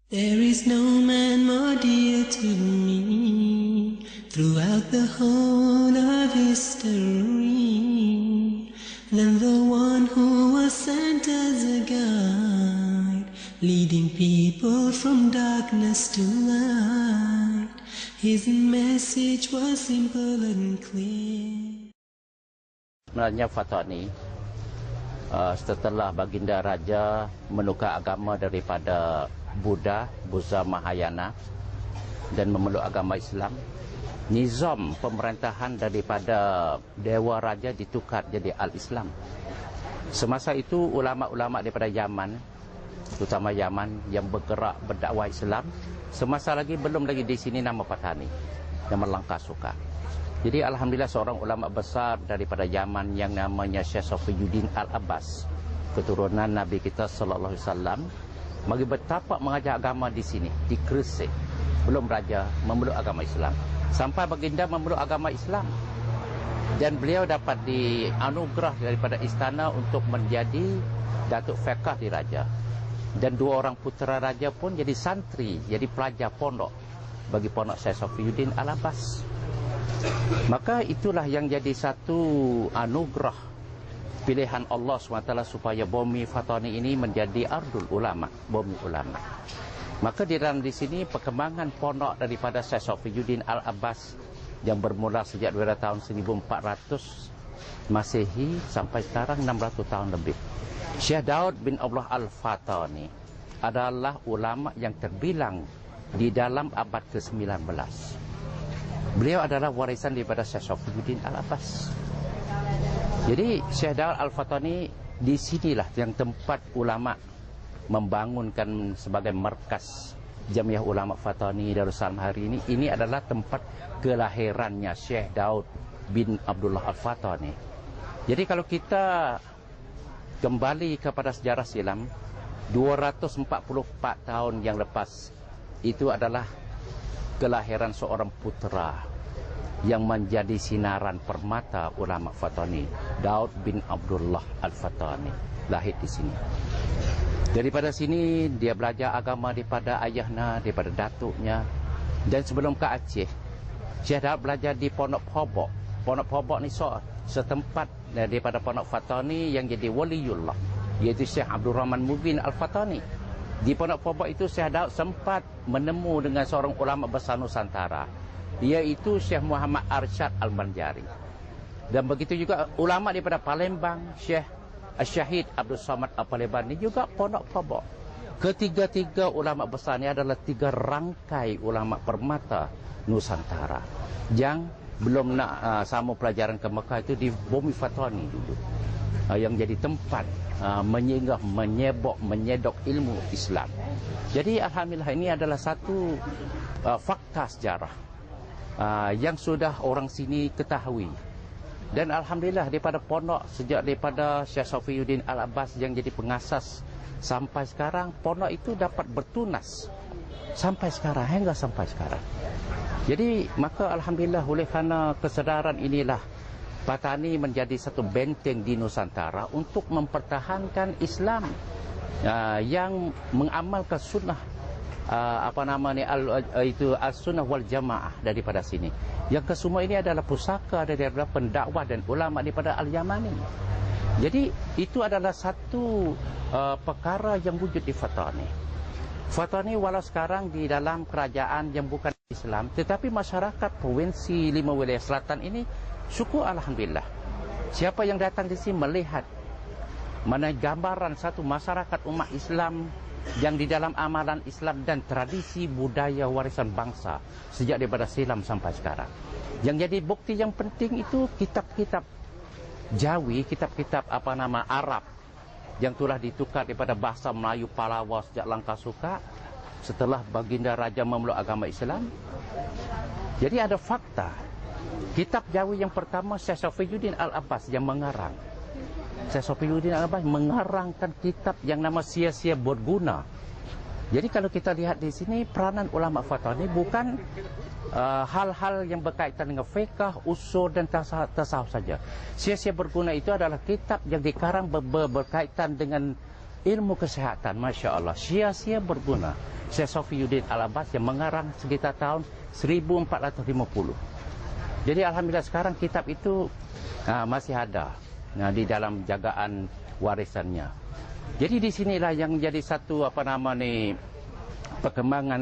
There is no man more dear to me throughout the whole of history than the one who was sent as a guide, leading people from darkness to light. His message was simple and clear. Sebenarnya Fatani setelah baginda raja menukar agama daripada Buddha Mahayana dan memeluk agama Islam, nizam pemerintahan daripada Dewa Raja ditukar jadi Al-Islam. Semasa itu ulama-ulama daripada Yaman, terutama Yaman yang bergerak berdakwah Islam, semasa lagi belum lagi di sini nama Fatani, nama Langkasuka. Jadi alhamdulillah seorang ulama besar daripada Yaman yang namanya Syekh Safiyuddin Al-Abbas, keturunan Nabi kita sallallahu alaihi wasallam, bagi bertapak mengajar agama di sini, di Gresik, belum raja memeluk agama Islam. Sampai baginda memeluk agama Islam. Dan beliau dapat dianugerah daripada istana untuk menjadi Datuk Fiqh di raja. Dan dua orang putera raja pun jadi santri, jadi pelajar pondok bagi pondok Syekh Safiyuddin Al-Abbas. Maka itulah yang jadi satu anugerah pilihan Allah SWT supaya bumi Fatani ini menjadi ardul ulama, bumi ulama. Maka di dalam di sini perkembangan pondok daripada Syekh Safiyuddin Al-Abbas yang bermula sejak tahun 1400 Masehi sampai sekarang 600 tahun lebih. Syekh Daud bin Abdullah Al-Fatani adalah ulama yang terbilang di dalam abad ke-19. Beliau adalah warisan daripada Syekh Safiyuddin Al-Abbas. Jadi Syekh Daud Al-Fatani di sinilah yang tempat ulama membangunkan sebagai markas Jamiah Ulama Fatani Darussalam hari ini. Ini adalah tempat kelahirannya Syekh Daud bin Abdullah Al-Fatani. Jadi kalau kita kembali kepada sejarah silam 244 tahun yang lepas, itu adalah kelahiran seorang putera yang menjadi sinaran permata ulama Fatani, Daud bin Abdullah Al-Fatani, lahir di sini. Daripada sini dia belajar agama daripada ayahnya, daripada datuknya. Dan sebelum ke Aceh, Syekh Daud belajar di Pondok Pobok. Pondok Pobok ni setempat daripada Pondok Fatani yang jadi waliullah, iaitu Syekh Abdul Rahman Mubin Al-Fatani. Di Pondok Pobok itu Syekh Daud sempat menemu dengan seorang ulama besar Nusantara, iaitu Syekh Muhammad Arsyad Al-Banjari. Dan begitu juga ulama daripada Palembang, Syekh Syahid Abdul Samad Al-Palembang ini juga Pondok Pobok. Ketiga-tiga ulama besar ini adalah tiga rangkai ulama permata Nusantara yang belum nak sama pelajaran ke Mekah itu di bumi Fatani dulu, yang jadi tempat menyinggah, menyedok ilmu Islam. Jadi alhamdulillah ini adalah satu fakta sejarah yang sudah orang sini ketahui. Dan alhamdulillah daripada pondok, sejak daripada Syekh Safiyuddin Al-Abbas yang jadi pengasas sampai sekarang, pondok itu dapat bertunas sampai sekarang, hingga sampai sekarang. Jadi maka alhamdulillah oleh kerana kesedaran inilah Fatani menjadi satu benteng di Nusantara untuk mempertahankan Islam yang mengamalkan sunnah itu as-sunnah wal jamaah daripada sini. Yang kesemua ini adalah pusaka daripada pendakwah dan ulama daripada Al-Yamani. Jadi itu adalah satu perkara yang wujud di Fatani. Fatani walau sekarang di dalam kerajaan yang bukan Islam, tetapi masyarakat provinsi 5 wilayah selatan ini syukur alhamdulillah. Siapa yang datang di sini melihat mana gambaran satu masyarakat umat Islam yang di dalam amalan Islam dan tradisi budaya warisan bangsa sejak daripada silam sampai sekarang. Yang jadi bukti yang penting itu kitab-kitab Jawi, kitab-kitab Arab yang telah ditukar daripada bahasa Melayu Palawa sejak Langkasuka setelah baginda raja memeluk agama Islam. Jadi ada fakta. Kitab Jawi yang pertama Syekh Safiyuddin Al-Abbas yang mengarang. Syekh Safiyuddin Al-Abbas mengarangkan kitab yang nama Sia-sia Berguna. Jadi kalau kita lihat di sini peranan ulama Fatani bukan hal-hal yang berkaitan dengan fiqh, usul dan tasawuf saja. Sia-sia Berguna itu adalah kitab yang dikarang berkaitan dengan ilmu kesihatan, Masya Allah, sia-sia berguna. Syekh Safiyuddin Al-Abbas yang mengarang sekitar tahun 1450. Jadi alhamdulillah sekarang kitab itu masih ada di dalam jagaan warisannya. Jadi di sinilah yang menjadi satu perkembangan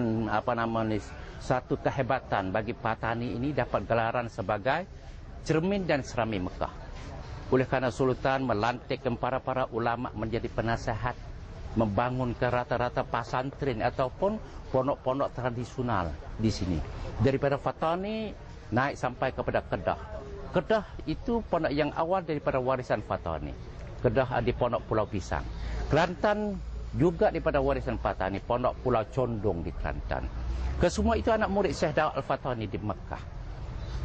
satu kehebatan bagi Patani ini dapat gelaran sebagai cermin dan serami Mekah. Oleh kerana Sultan melantikkan para ulama menjadi penasehat, membangun ke rata-rata pasantren ataupun pondok-pondok tradisional di sini. Daripada Fatani naik sampai kepada Kedah. Kedah itu pondok yang awal daripada warisan Fatani. Kedah di pondok Pulau Pisang. Kelantan juga daripada warisan Fatani, pondok Pulau Condong di Kelantan. Kesemua itu anak murid Syekh Daud Al-Fatani di Mekah.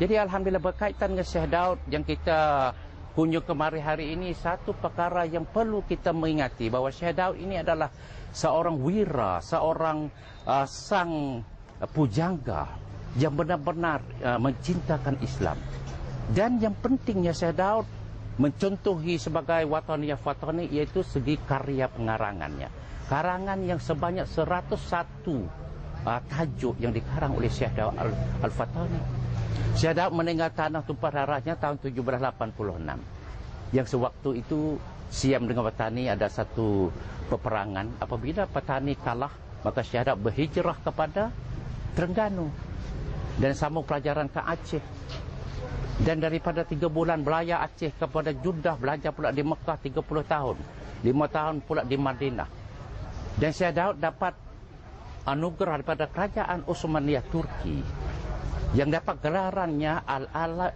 Jadi alhamdulillah berkaitan dengan Syekh Daud yang kita kunjung kemari hari ini, satu perkara yang perlu kita mengingati bahawa Syekh Daud ini adalah seorang wira, seorang sang pujangga yang benar-benar mencintakan Islam. Dan yang pentingnya Syekh Daud mencontohi sebagai Wataniyah Fatani iaitu segi karya pengarangannya. Karangan yang sebanyak 101 tajuk yang dikarang oleh Syekh Daud Al-Fatani. Syekh Daud meninggal tanah tumpah darahnya tahun 1786. Yang sewaktu itu Siam dengan Patani ada satu peperangan. Apabila Patani kalah, maka Syekh Daud berhijrah kepada Terengganu dan sambung pelajaran ke Aceh. Dan daripada 3 bulan belayar Aceh kepada Jeddah, belajar pula di Mekah 30 tahun. 5 tahun pula di Madinah. Dan Syekh Daud dapat anugerah daripada kerajaan Utsmaniyah Turki yang dapat gelarannya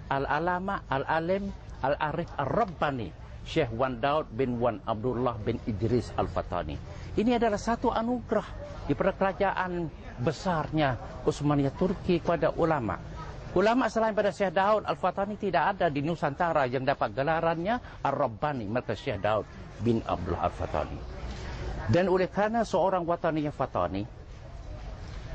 Al-Alama Al-Alim Al-Arif Ar-Rabbani Syekh Wan Daud bin Wan Abdullah bin Idris Al-Fatani. Ini adalah satu anugerah daripada kerajaan besarnya Utsmaniyah Turki kepada ulama. Ulama selain pada Syekh Daud Al-Fatani tidak ada di Nusantara yang dapat gelarannya Ar-Rabbani, maka Syekh Daud bin Abdullah Al-Fatani. Dan oleh kerana seorang Wataniyah Fatani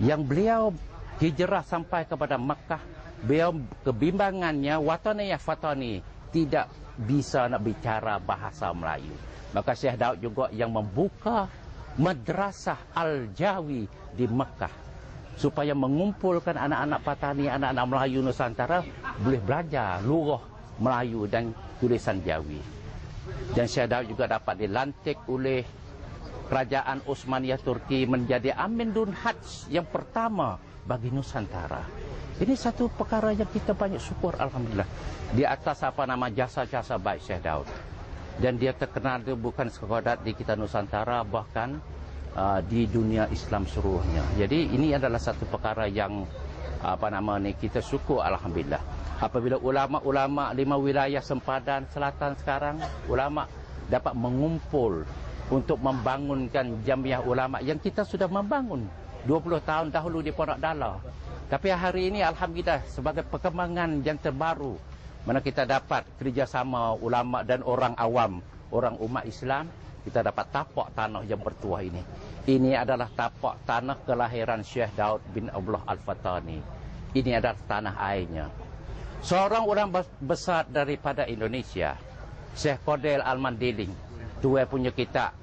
yang beliau hijrah sampai kepada Makkah, beliau kebimbangannya Wataniyah Fatani tidak bisa nak bicara bahasa Melayu. Maka Syekh Daud juga yang membuka madrasah Al-Jawi di Makkah supaya mengumpulkan anak-anak Patani, anak-anak Melayu Nusantara boleh belajar lughah Melayu dan tulisan Jawi. Dan Syekh Daud juga dapat dilantik oleh kerajaan Utsmaniyah Turki menjadi Amin Dun Hajj yang pertama bagi Nusantara. Ini satu perkara yang kita banyak syukur alhamdulillah di atas jasa-jasa baik Syekh Daud. Dan dia terkenal itu bukan sekadar di kita Nusantara, bahkan di dunia Islam seluruhnya. Jadi ini adalah satu perkara yang kita syukur alhamdulillah. Apabila ulama-ulama 5 wilayah sempadan selatan sekarang, ulama dapat mengumpul untuk membangunkan jamiah ulama yang kita sudah membangun 20 tahun dahulu di Pondok Dala. Tapi hari ini alhamdulillah sebagai perkembangan yang terbaru, mana kita dapat kerjasama ulama dan orang awam, orang umat Islam, kita dapat tapak tanah yang bertuah ini. Ini adalah tapak tanah kelahiran Syekh Daud bin Abdullah Al-Fatani. Ini adalah tanah airnya. Seorang orang besar daripada Indonesia, Syekh Qadir Al-Mandiling, tua punya kitab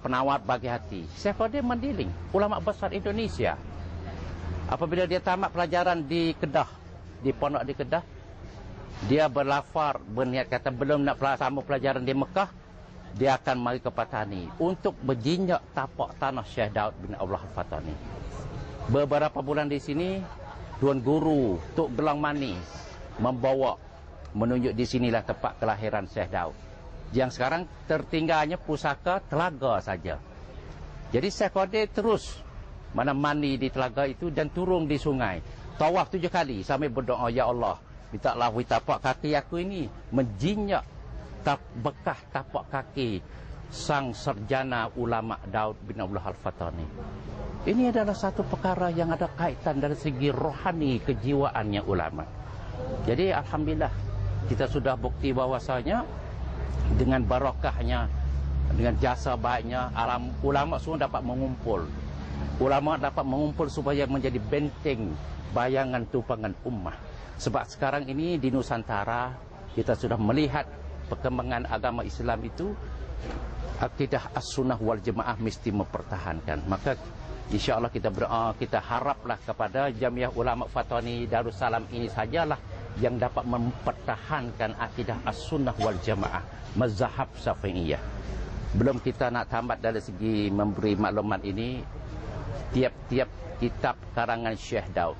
penawar bagi hati. Syekh Qadir Mandiling, ulama besar Indonesia. Apabila dia tamat pelajaran di Kedah, di pondok di Kedah, dia berlafar, berniat kata belum nak sambung pelajaran di Mekah, dia akan mari ke Patani untuk berjinjak tapak tanah Syekh Daud bin Abdullah Al-Fatani. Beberapa bulan di sini, Tuan Guru Tok Gelang Mani membawa menunjuk di sinilah tempat kelahiran Syekh Daud. Yang sekarang tertinggalnya pusaka telaga saja. Jadi Syekh Qadir terus mandi di telaga itu dan turun di sungai. Tawaf 7 kali sambil berdoa, ya Allah, mintalah tapak kaki aku ini menjinjak bekas tapak kaki sang sarjana ulama Daud bin Abdullah Al-Fatani. Ini adalah satu perkara yang ada kaitan dari segi rohani kejiwaannya ulama. Jadi alhamdulillah kita sudah bukti bahwasanya dengan barakahnya, dengan jasa baiknya, ulama semua dapat mengumpul. Ulama dapat mengumpul supaya menjadi benteng bayangan tumpangan ummah. Sebab sekarang ini di Nusantara kita sudah melihat perkembangan agama Islam itu akidah as-sunnah wal jamaah mesti mempertahankan. Maka insya-Allah kita berdoa, kita haraplah kepada Jamiah Ulama Fatani Darussalam ini sajalah yang dapat mempertahankan akidah as-sunnah wal jamaah, mazhab Syafi'iyah. Belum kita nak tambat dari segi memberi maklumat ini, tiap-tiap kitab karangan Syekh Daud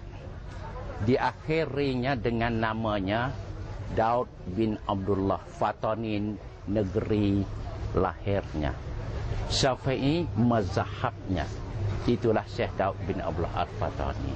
diakhirinya dengan namanya Daud bin Abdullah Fatani, negeri lahirnya. Syafi'i mazhabnya. Itulah Syekh Daud bin Abdullah Al-Fatani.